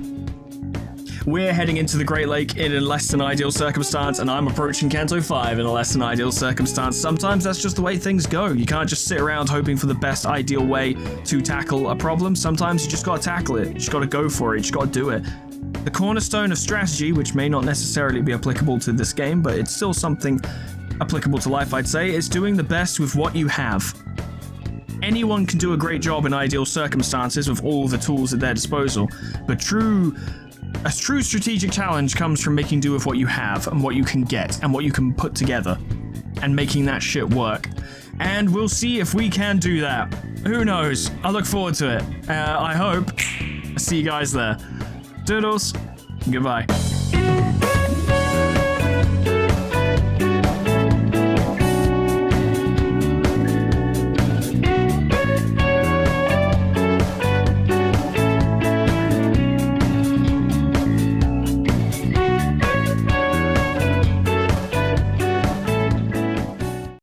We're heading into the Great Lake in a less than ideal circumstance, and I'm approaching Canto 5 in a less than ideal circumstance. Sometimes that's just the way things go. You can't just sit around hoping for the best ideal way to tackle a problem. Sometimes you just gotta tackle it. You just gotta go for it. You just gotta do it. The cornerstone of strategy, which may not necessarily be applicable to this game, but it's still something applicable to life, I'd say, is doing the best with what you have. Anyone can do a great job in ideal circumstances with all the tools at their disposal, but a true strategic challenge comes from making do with what you have and what you can get and what you can put together and making that shit work. And we'll see if we can do that. Who knows? I look forward to it. I hope. See you guys there. Doodles. Goodbye.